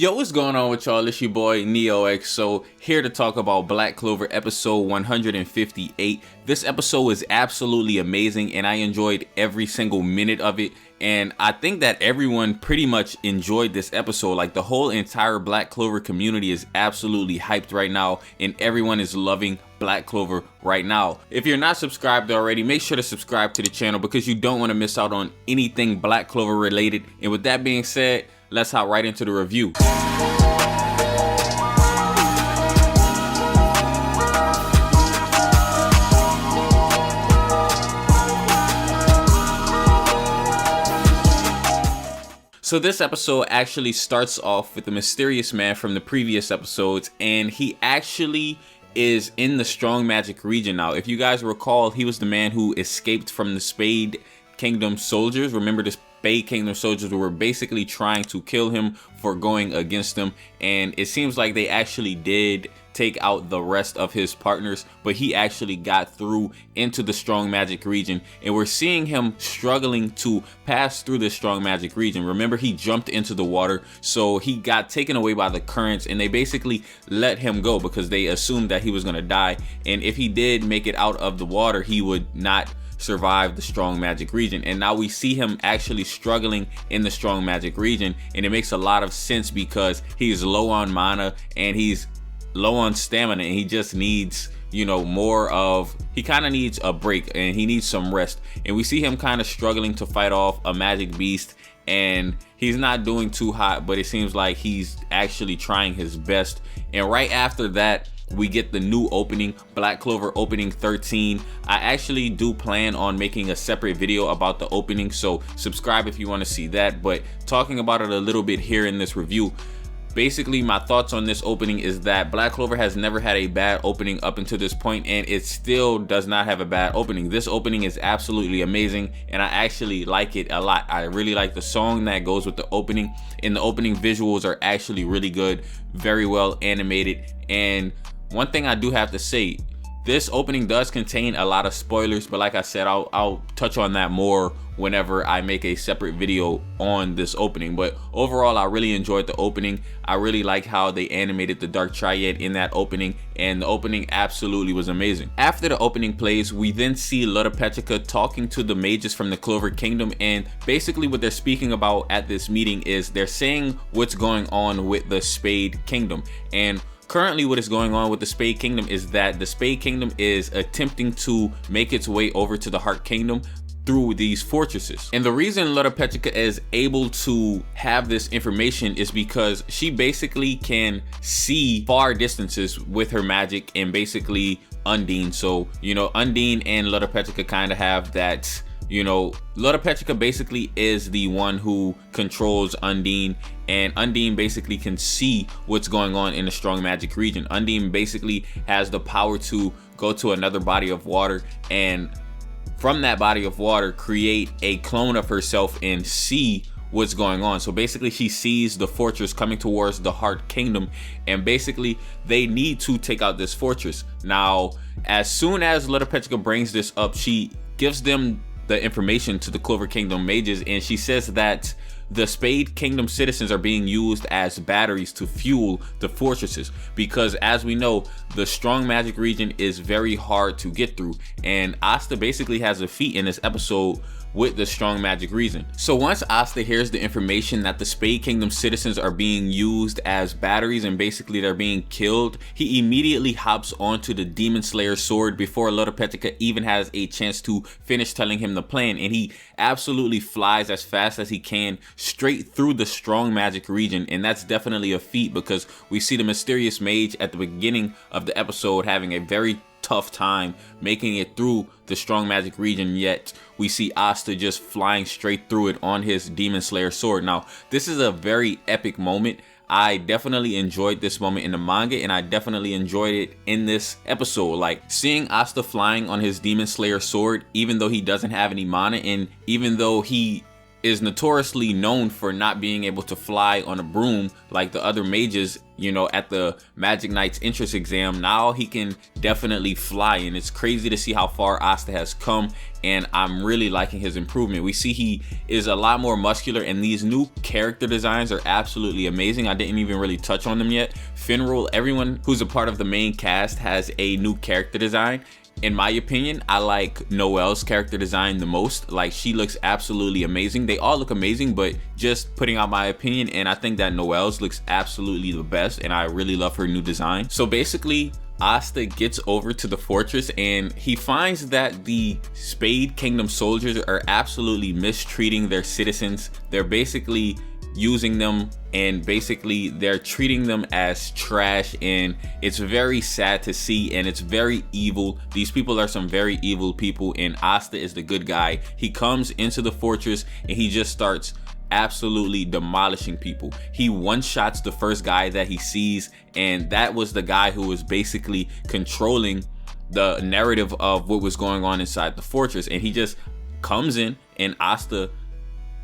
Yo, what's going on with y'all? It's your boy NeoXO here to talk about Black Clover episode 158. This episode was absolutely amazing and I enjoyed every single minute of it. And I think that everyone pretty much enjoyed this episode. Like, the whole entire Black Clover community is absolutely hyped right now and everyone is loving Black Clover right now. If you're not subscribed already, make sure to subscribe to the channel because you don't want to miss out on anything Black Clover related. And with that being said, let's hop right into the review. So this episode actually starts off with the mysterious man from the previous episodes, and he actually is in the strong magic region now. If you guys recall, he was the man who escaped from the Spade Kingdom soldiers. Remember, the Spade Kingdom soldiers were basically trying to kill him for going against them, and it seems like they actually did take out the rest of his partners, but he actually got through into the strong magic region, and we're seeing him struggling to pass through this strong magic region. Remember, he jumped into the water, so he got taken away by the currents, and they basically let him go because they assumed that he was going to die, and if he did make it out of the water, he would not survive the strong magic region. And now we see him actually struggling in the strong magic region, and it makes a lot of sense because he's low on mana and he's low on stamina, and he just needs, you know, he kind of needs a break and he needs some rest. And we see him kind of struggling to fight off a magic beast, and he's not doing too hot, but it seems like he's actually trying his best. And right after that, we get the new opening, Black Clover opening 13. I actually do plan on making a separate video about the opening, so subscribe if you want to see that. But talking about it a little bit here in this review, basically my thoughts on this opening is that Black Clover has never had a bad opening up until this point, and it still does not have a bad opening. This opening is absolutely amazing and I actually like it a lot. I really like the song that goes with the opening, and the opening visuals are actually really good, very well animated. And one thing I do have to say, this opening does contain a lot of spoilers, but like I said, I'll touch on that more whenever I make a separate video on this opening. But overall, I really enjoyed the opening. I really like how they animated the Dark Triad in that opening, and the opening absolutely was amazing. After the opening plays, we then see Lutopetchika talking to the mages from the Clover Kingdom, and basically what they're speaking about at this meeting is they're saying what's going on with the Spade Kingdom. And currently what is going on with the Spade Kingdom is that the Spade Kingdom is attempting to make its way over to the Heart Kingdom through these fortresses. And the reason Lutopetchika is able to have this information is because she basically can see far distances with her magic, and basically Undine. So, you know, Undine and Lutopetchika kind of have that, you know, Lutopetchika basically is the one who controls Undine, and Undine basically can see what's going on in the strong magic region. Undine basically has the power to go to another body of water, and from that body of water create a clone of herself and see what's going on. So basically she sees the fortress coming towards the Heart Kingdom, and basically they need to take out this fortress. Now, as soon as Lutopetchika brings this up, she gives them the information to the Clover Kingdom mages, and she says that the Spade Kingdom citizens are being used as batteries to fuel the fortresses, because as we know, the strong magic region is very hard to get through, and Asta basically has a feat in this episode with the strong magic region. So once Asta hears the information that the Spade Kingdom citizens are being used as batteries and basically they're being killed, he immediately hops onto the Demon Slayer sword before Lutopetchika even has a chance to finish telling him the plan, and he absolutely flies as fast as he can straight through the strong magic region. And that's definitely a feat because we see the mysterious mage at the beginning of the episode having a very tough time making it through the strong magic region, yet we see Asta just flying straight through it on his Demon Slayer sword. Now, this is a very epic moment. I definitely enjoyed this moment in the manga, and I definitely enjoyed it in this episode. Like, seeing Asta flying on his Demon Slayer sword, even though he doesn't have any mana, and even though he is notoriously known for not being able to fly on a broom like the other mages, you know, at the Magic Knight's entrance exam. Now he can definitely fly, and it's crazy to see how far Asta has come, and I'm really liking his improvement. We see he is a lot more muscular, and these new character designs are absolutely amazing. I didn't even really touch on them yet. Finral, everyone who's a part of the main cast has a new character design. In my opinion, I like Noelle's character design the most. Like, she looks absolutely amazing. They all look amazing, but just putting out my opinion, and I think that Noelle's looks absolutely the best, and I really love her new design. So basically, Asta gets over to the fortress, and he finds that the Spade Kingdom soldiers are absolutely mistreating their citizens. They're basically using them, and basically they're treating them as trash, and it's very sad to see, and it's very evil. These people are some very evil people, and Asta is the good guy. He comes into the fortress and he just starts absolutely demolishing people. He one-shots the first guy that he sees, and that was the guy who was basically controlling the narrative of what was going on inside the fortress. And he just comes in, and Asta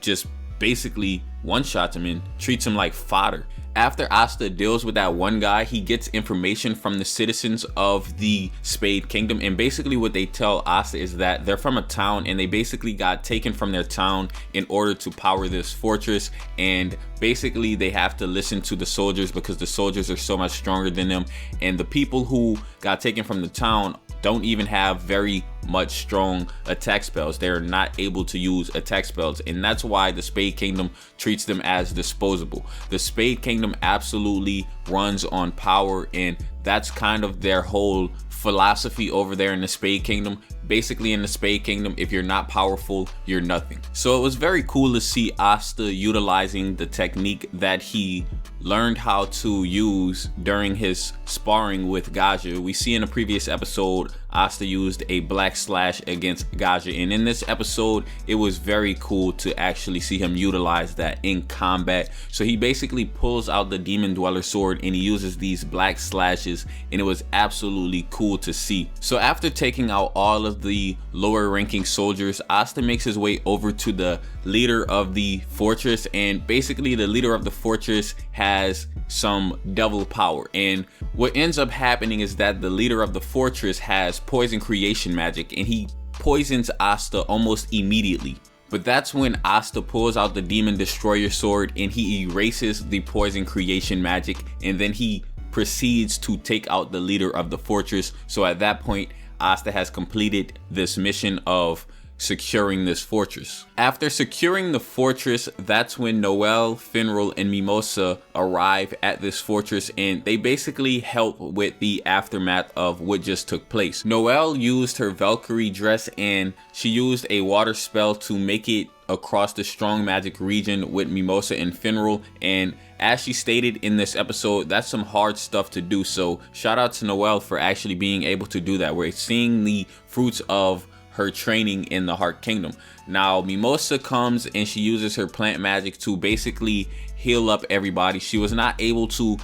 just basically one-shots him and treats him like fodder. After Asta deals with that one guy, he gets information from the citizens of the Spade Kingdom, and basically what they tell Asta is that they're from a town, and they basically got taken from their town in order to power this fortress, and basically they have to listen to the soldiers because the soldiers are so much stronger than them, and the people who got taken from the town don't even have very much strong attack spells. They're not able to use attack spells, and that's why the Spade Kingdom treats them as disposable. The Spade Kingdom absolutely runs on power, and that's kind of their whole philosophy over there in the Spade Kingdom. Basically, in the Spade Kingdom, if you're not powerful, you're nothing. So it was very cool to see Asta utilizing the technique that he learned how to use during his sparring with Gaja. We see in a previous episode, Asta used a black slash against Gaja, and in this episode, it was very cool to actually see him utilize that in combat. So he basically pulls out the Demon Dweller sword and he uses these black slashes, and it was absolutely cool to see. So after taking out all of the lower ranking soldiers, Asta makes his way over to the leader of the fortress, and basically the leader of the fortress has some devil power, and what ends up happening is that the leader of the fortress has poison creation magic, and he poisons Asta almost immediately. But that's when Asta pulls out the Demon Destroyer sword and he erases the poison creation magic, and then he proceeds to take out the leader of the fortress. So at that point, Asta has completed this mission of securing this fortress. After securing the fortress, that's when Noelle, Finral, and Mimosa arrive at this fortress, and they basically help with the aftermath of what just took place. Noelle used her Valkyrie dress, and she used a water spell to make it across the strong magic region with Mimosa and Finral, and as she stated in this episode, that's some hard stuff to do. So shout out to Noelle for actually being able to do that. We're seeing the fruits of her training in the Heart Kingdom. Now Mimosa comes and she uses her plant magic to basically heal up everybody. She was not able to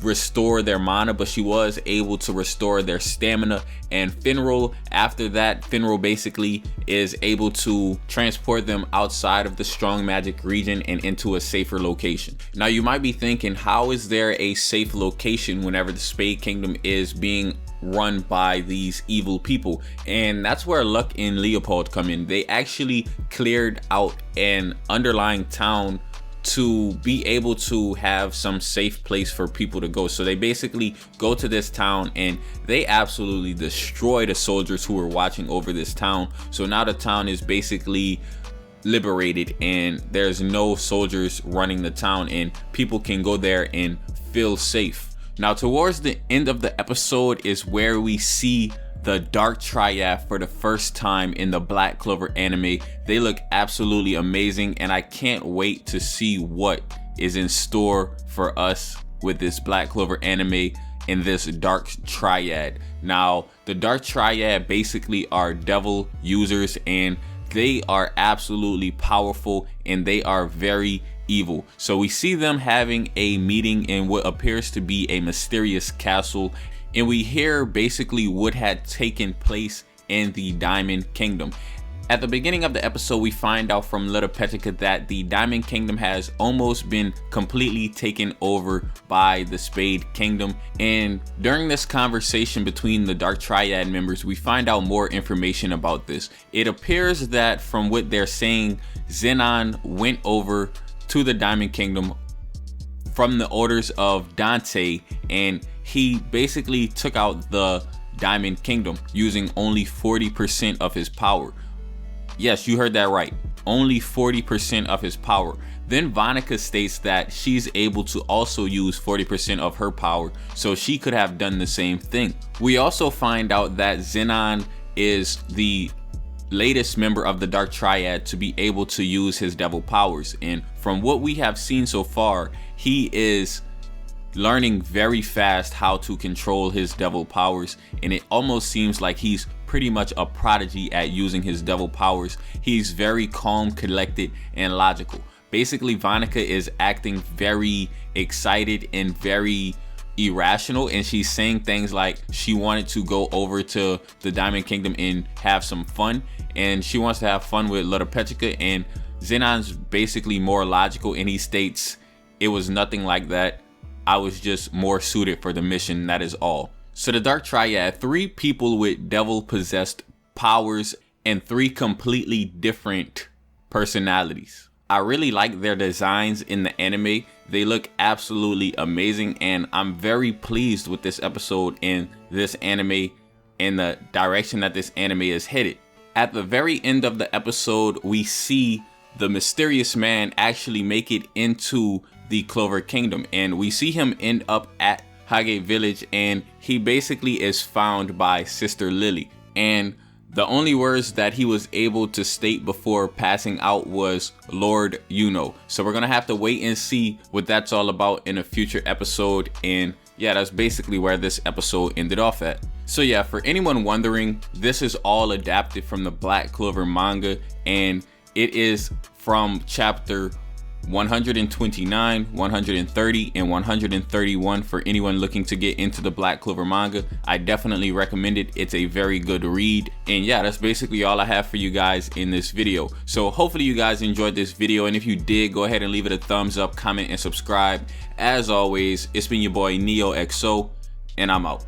restore their mana, but she was able to restore their stamina. And Finral, after that, Finral basically is able to transport them outside of the strong magic region and into a safer location. Now you might be thinking, how is there a safe location whenever the Spade Kingdom is being run by these evil people? And that's where Luck and Leopold come in. They actually cleared out an underlying town to be able to have some safe place for people to go. So they basically go to this town and they absolutely destroy the soldiers who were watching over this town. So now the town is basically liberated and there's no soldiers running the town, and people can go there and feel safe. Now towards the end of the episode is where we see the Dark Triad for the first time in the Black Clover anime. They look absolutely amazing, and I can't wait to see what is in store for us with this Black Clover anime in this Dark Triad. Now, the Dark Triad basically are devil users, and they are absolutely powerful, and they are very evil. So we see them having a meeting in what appears to be a mysterious castle, and we hear basically what had taken place in the Diamond Kingdom. At the beginning of the episode, we find out from Little Petrica that the Diamond Kingdom has almost been completely taken over by the Spade Kingdom. And during this conversation between the Dark Triad members, we find out more information about this. It appears that from what they're saying, Zenon went over to the Diamond Kingdom from the orders of Dante, and he basically took out the Diamond Kingdom using only 40% of his power. Yes, you heard that right. Only 40% of his power. Then Vonica states that she's able to also use 40% of her power, so she could have done the same thing. We also find out that Zenon is the latest member of the Dark Triad to be able to use his devil powers. And from what we have seen so far, he is learning very fast how to control his devil powers, and it almost seems like he's pretty much a prodigy at using his devil powers. He's very calm, collected, and logical. Basically, Vonica is acting very excited and very irrational, and she's saying things like she wanted to go over to the Diamond Kingdom and have some fun, and she wants to have fun with Little Petrica, and Zenon's basically more logical, and he states, "It was nothing like that. I was just more suited for the mission, that is all." So the Dark Triad, 3 people with devil-possessed powers and 3 completely different personalities. I really like their designs in the anime. They look absolutely amazing, and I'm very pleased with this episode and this anime and the direction that this anime is headed. At the very end of the episode, we see the mysterious man actually make it into the Clover Kingdom, and we see him end up at Hage Village, and he basically is found by Sister Lily, and the only words that he was able to state before passing out was, "Lord, you know." So we're gonna have to wait and see what that's all about in a future episode, and yeah, that's basically where this episode ended off at. So yeah, for anyone wondering, this is all adapted from the Black Clover manga, and it is from chapter 129, 130, and 131 for anyone looking to get into the Black Clover manga. I definitely recommend it. It's a very good read. And yeah, that's basically all I have for you guys in this video. So hopefully you guys enjoyed this video, and if you did, go ahead and leave it a thumbs up, comment, and subscribe. As always, it's been your boy Neo XO, and I'm out.